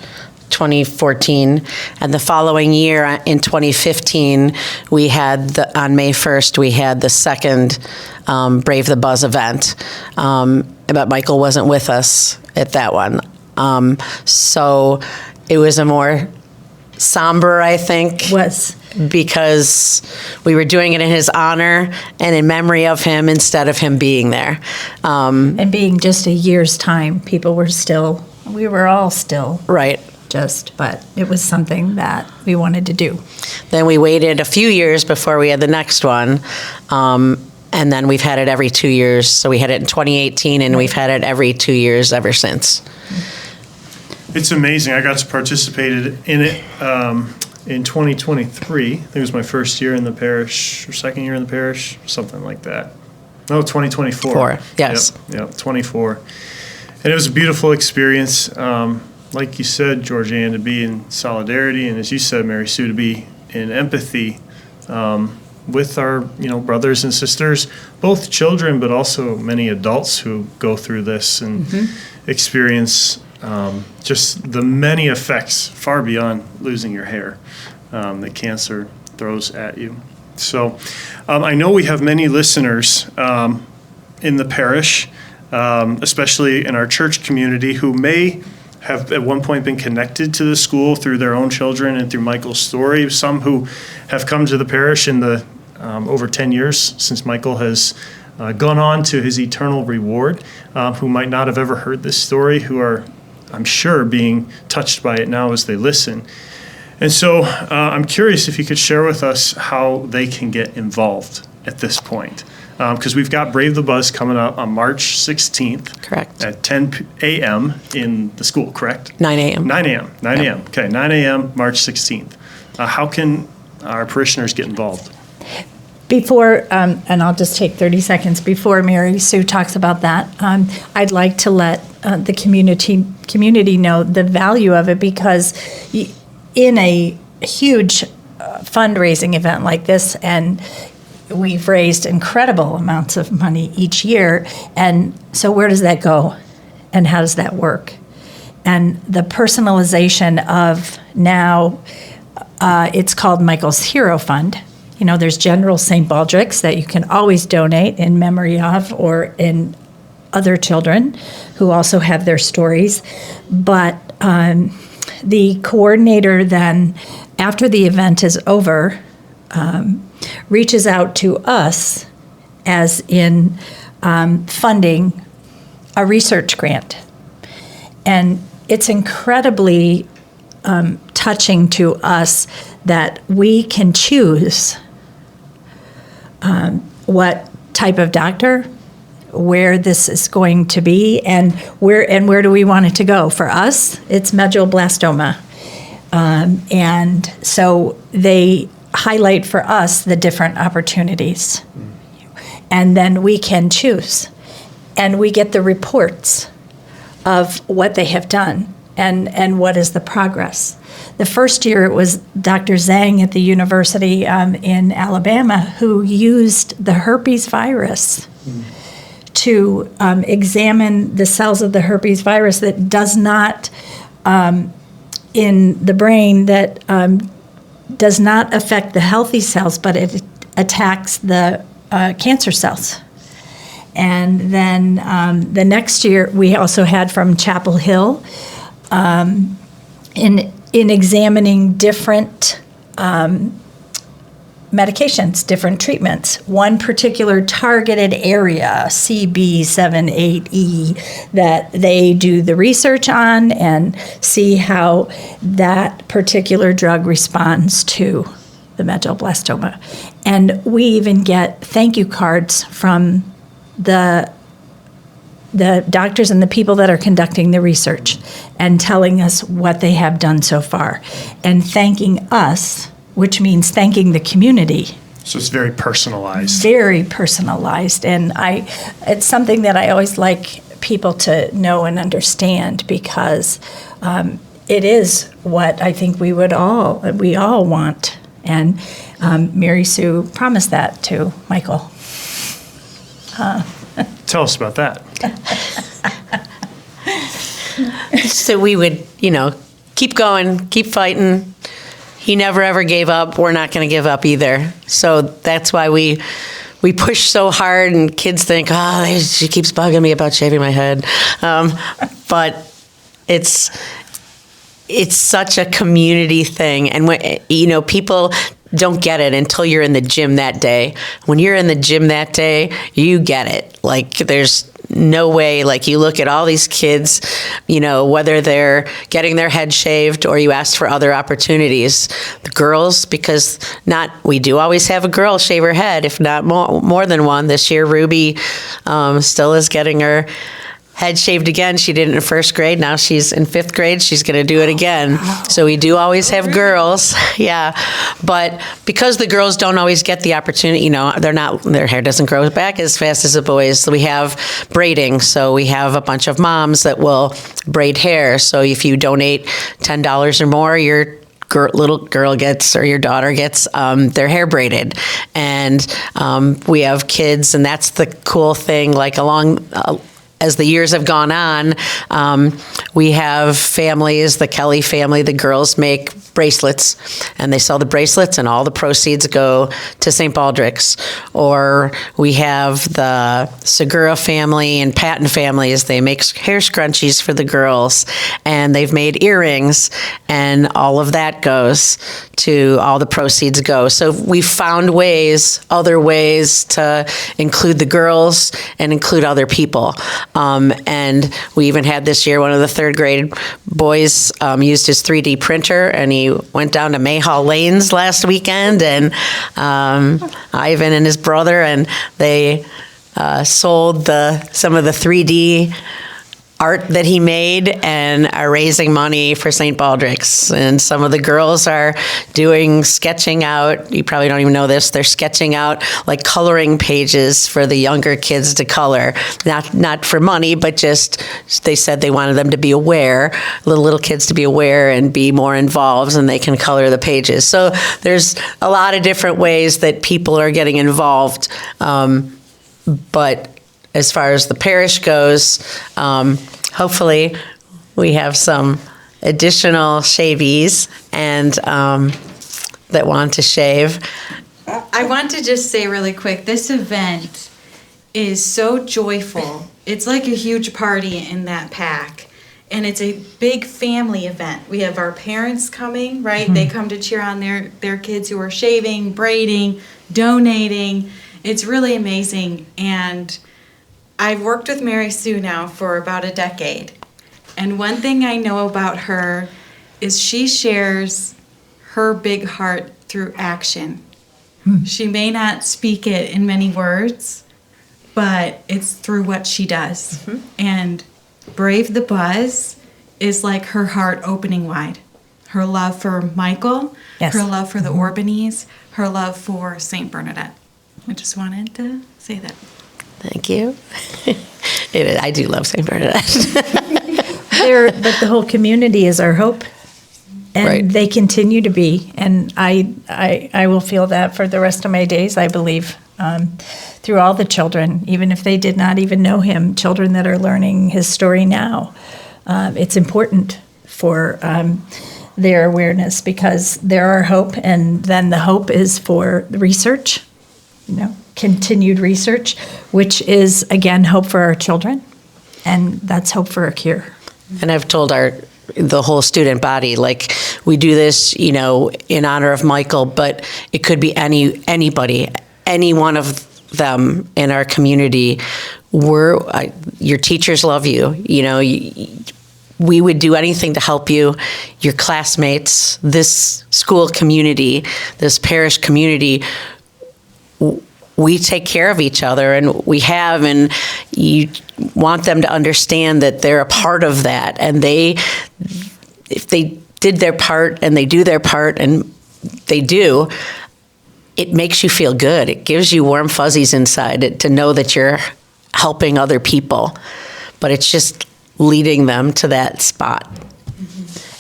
2014. And the following year, in 2015, we had, on May 1st, we had the second Brave the Buzz event. But Michael wasn't with us at that one. So it was a more somber, I think. because we were doing it in his honor and in memory of him instead of him being there. And being just a year's time, we were all still Right. but it was something that we wanted to do. Then we waited a few years before we had the next one. And then we've had it every 2 years. So we had it in 2018 and we've had it every 2 years ever since. It's amazing. I got to participate in it in 2023. I think it was my first year in the parish, or second year in the parish, something like that. No, 2024. Yes. Yep, 24. And it was a beautiful experience. Like you said, Georgianne, to be in solidarity, and as you said, Mary Sue, to be in empathy with our, brothers and sisters, both children, but also many adults who go through this and experience just the many effects far beyond losing your hair that cancer throws at you. So I know we have many listeners in the parish, especially in our church community, who may have at one point been connected to the school through their own children and through Michael's story. Some who have come to the parish in the over 10 years since Michael has gone on to his eternal reward, who might not have ever heard this story, who are, I'm sure, being touched by it now as they listen. And so I'm curious if you could share with us how they can get involved at this point. Because we've got Brave the Buzz coming up on March 16th. Correct. At 10 a.m. in the school, correct? 9 a.m. 9 a.m. 9 a.m. Okay, 9 a.m. March 16th. How can our parishioners get involved? Before, and I'll just take 30 seconds before Mary Sue talks about that, I'd like to let the community know the value of it, because in a huge fundraising event like this, and we've raised incredible amounts of money each year, and so where does that go, and how does that work? And the personalization of now, it's called Michael's Hero Fund. There's General St. Baldrick's that you can always donate in memory of, or in other children who also have their stories. But the coordinator then, after the event is over, reaches out to us as in funding a research grant. And it's incredibly touching to us that we can choose what type of doctor, where this is going to be, and where do we want it to go. For us, it's medulloblastoma. And so they highlight for us the different opportunities. And then we can choose. And we get the reports of what they have done and what is the progress. The first year it was Dr. Zhang at the university in Alabama who used the herpes virus to examine the cells of the herpes virus that does not, in the brain, that does not affect the healthy cells, but it attacks the cancer cells. And then the next year, we also had from Chapel Hill in examining different medications, different treatments. One particular targeted area, CB78E, that they do the research on and see how that particular drug responds to the medulloblastoma. And we even get thank you cards from the doctors and the people that are conducting the research and telling us what they have done so far and thanking us, which means thanking the community. So it's very personalized. Very personalized. And it's something that I always like people to know and understand, because it is what I think we all want. And Mary Sue promised that to Michael. Tell us about that. So we would, keep going, keep fighting. He never ever gave up. We're not going to give up either. So that's why we push so hard, and kids think, she keeps bugging me about shaving my head. But it's such a community thing. And when, people don't get it until you're in the gym that day. When you're in the gym that day, you get it. Like, there's no way, like, you look at all these kids, you know, whether they're getting their head shaved or you ask for other opportunities. The girls, because we do always have a girl shave her head, if not more than one. This year, Ruby still is getting her head shaved again. She did it in first grade. Now she's in fifth grade. She's going to do it again. So we do always have girls. Yeah. But because the girls don't always get the opportunity, you know, their hair doesn't grow back as fast as the boys. We have braiding. So we have a bunch of moms that will braid hair. So if you donate $10 or more, your little girl gets, or your daughter gets, their hair braided. And we have kids, and that's the cool thing, like as the years have gone on, we have families, the Kelly family, the girls make bracelets, and they sell the bracelets, and all the proceeds go to St. Baldrick's. Or we have the Segura family and Patton families. They make hair scrunchies for the girls, and they've made earrings, and all of that goes to, all the proceeds go. So we've found other ways to include the girls and include other people. And we even had this year, one of the third grade boys used his 3D printer, and he went down to Mayhall Lanes last weekend, and Ivan and his brother, and they sold some of the 3D art that he made and are raising money for St. Baldrick's. And some of the girls are sketching out, you probably don't even know this, they're sketching out like coloring pages for the younger kids to color. Not for money, but just, they said they wanted them to be aware, little kids to be aware and be more involved, and they can color the pages. So there's a lot of different ways that people are getting involved. But as far as the parish goes, hopefully we have some additional shavees and that want to shave. I want to just say really quick, this event is so joyful. It's like a huge party in that pack. And it's a big family event. We have our parents coming, right? Mm-hmm. They come to cheer on their kids who are shaving, braiding, donating. It's really amazing. And I've worked with Mary Sue now for about a decade. And one thing I know about her is she shares her big heart through action. She may not speak it in many words, but it's through what she does. Mm-hmm. And Brave the Buzz is like her heart opening wide. Her love for Michael, yes. Her love for the Orbanys, her love for St. Bernadette. I just wanted to say that. Thank you. I do love St. Bernadette. But the whole community is our hope, and right. They continue to be. And I will feel that for the rest of my days, I believe, through all the children, even if they did not even know him, children that are learning his story now. It's important for their awareness, because they're our hope, and then the hope is for the research, continued research, which is, again, hope for our children, and that's hope for a cure. And I've told the whole student body, like, we do this, in honor of Michael, but it could be anybody, any one of them in our community. Your teachers love you. We would do anything to help you. Your classmates, this school community, this parish community, we take care of each other, and you want them to understand that they're a part of that. And if they did their part and they do their part, and they do, it makes you feel good. It gives you warm fuzzies inside to know that you're helping other people. But it's just leading them to that spot.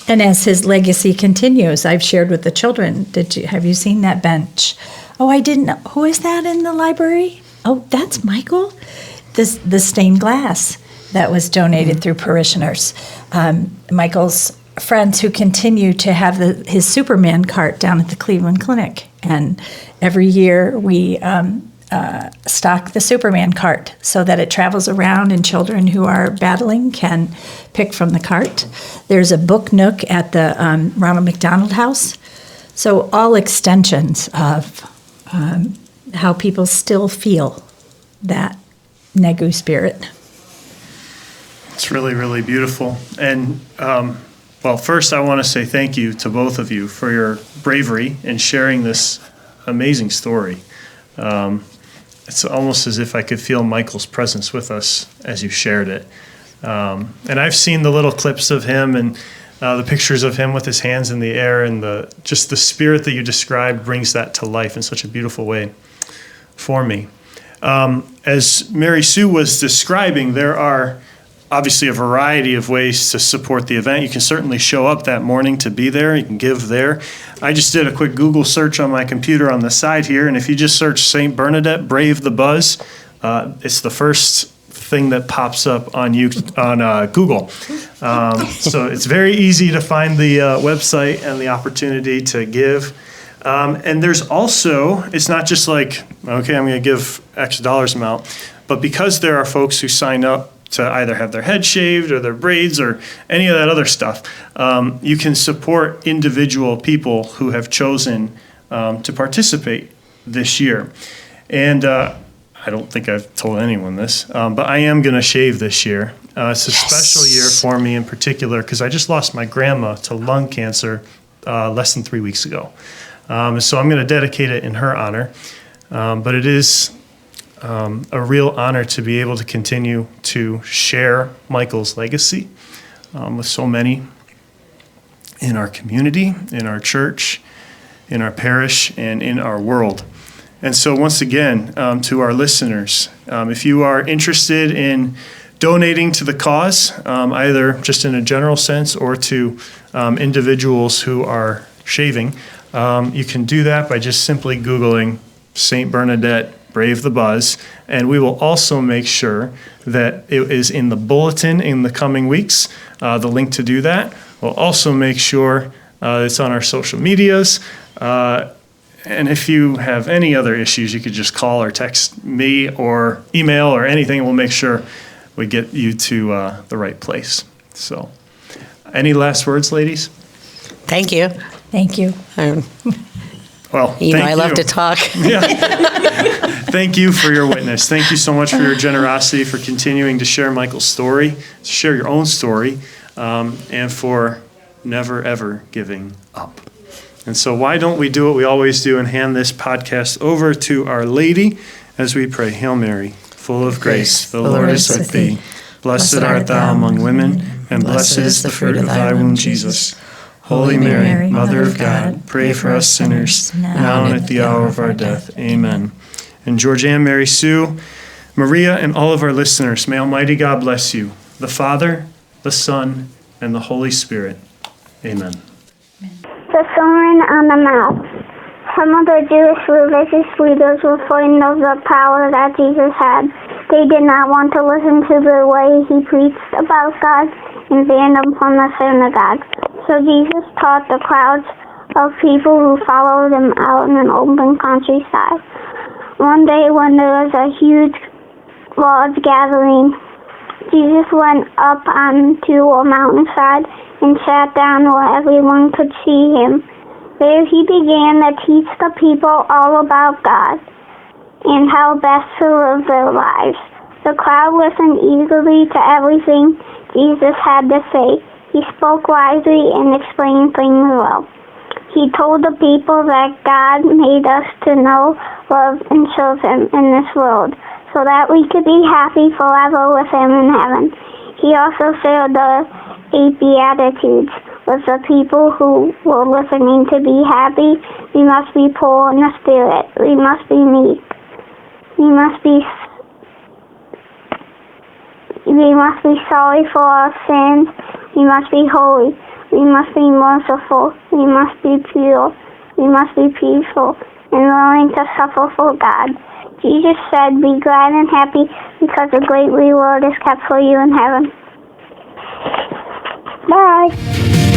And as his legacy continues, I've shared with the children, have you seen that bench? Oh, I didn't know. Who is that in the library? Oh, that's Michael. The stained glass that was donated through parishioners. Michael's friends who continue to have his Superman cart down at the Cleveland Clinic. And every year we stock the Superman cart so that it travels around and children who are battling can pick from the cart. There's a book nook at the Ronald McDonald House So all extensions of how people still feel that Negu spirit. It's really, really beautiful. And, well, first I want to say thank you to both of you for your bravery in sharing this amazing story. It's almost as if I could feel Michael's presence with us as you shared it. And I've seen the little clips of him and the pictures of him with his hands in the air, and just the spirit that you described brings that to life in such a beautiful way for me. As Mary Sue was describing, there are obviously a variety of ways to support the event. You can certainly show up that morning to be there. You can give there. I just did a quick Google search on my computer on the side here, and if you just search St. Bernadette Brave the Buzz, it's the first thing that pops up on Google. So it's very easy to find the website and the opportunity to give. And there's also, it's not just like, okay, I'm going to give X dollars amount, but because there are folks who sign up to either have their head shaved or their braids or any of that other stuff, you can support individual people who have chosen to participate this year. And I don't think I've told anyone this, but I am going to shave this year. It's a special year for me in particular because I just lost my grandma to lung cancer less than 3 weeks ago. So I'm going to dedicate it in her honor. But it is a real honor to be able to continue to share Michael's legacy with so many in our community, in our church, in our parish, and in our world. And so once again, to our listeners, if you are interested in donating to the cause, either just in a general sense or to individuals who are shaving, you can do that by just simply Googling St. Bernadette Brave the Buzz, and we will also make sure that it is in the bulletin in the coming weeks, the link to do that. We'll also make sure it's on our social medias. And if you have any other issues, you could just call or text me or email or anything, and we'll make sure we get you to the right place. So, any last words, ladies? Thank you. Thank you. Well, You know, I love to talk. Yeah. Thank you for your witness. Thank you so much for your generosity, for continuing to share Michael's story, to share your own story, and for never, ever giving up. And so why don't we do what we always do and hand this podcast over to Our Lady as we pray. Hail Mary, full of grace, the Lord is with thee. Blessed art thou among women, and blessed is the fruit of thy womb, Jesus. Holy Mary, Mother of God, pray for us sinners, now and at the hour of our death. Amen. And Georgianne, Mary Sue, Maria, and all of our listeners, may Almighty God bless you, the Father, the Son, and the Holy Spirit. Amen. The Sermon on the Mount. Some of the Jewish religious leaders were frightened of the power that Jesus had. They did not want to listen to the way he preached about God and banned him from the synagogue. So Jesus taught the crowds of people who followed him out in an open countryside. One day when there was a huge large gathering, Jesus went up onto a mountainside and sat down where everyone could see him. There he began to teach the people all about God and how best to live their lives. The crowd listened eagerly to everything Jesus had to say. He spoke wisely and explained things well. He told the people that God made us to know, love, and serve him in this world, so that we could be happy forever with him in heaven. He also shared the 8 Beatitudes with the people who were listening. To be happy, we must be poor in the spirit. We must be meek. We must be sorry for our sins. We must be holy. We must be merciful. We must be pure. We must be peaceful and willing to suffer for God. Jesus said, "Be glad and happy, because a great reward is kept for you in heaven." Bye.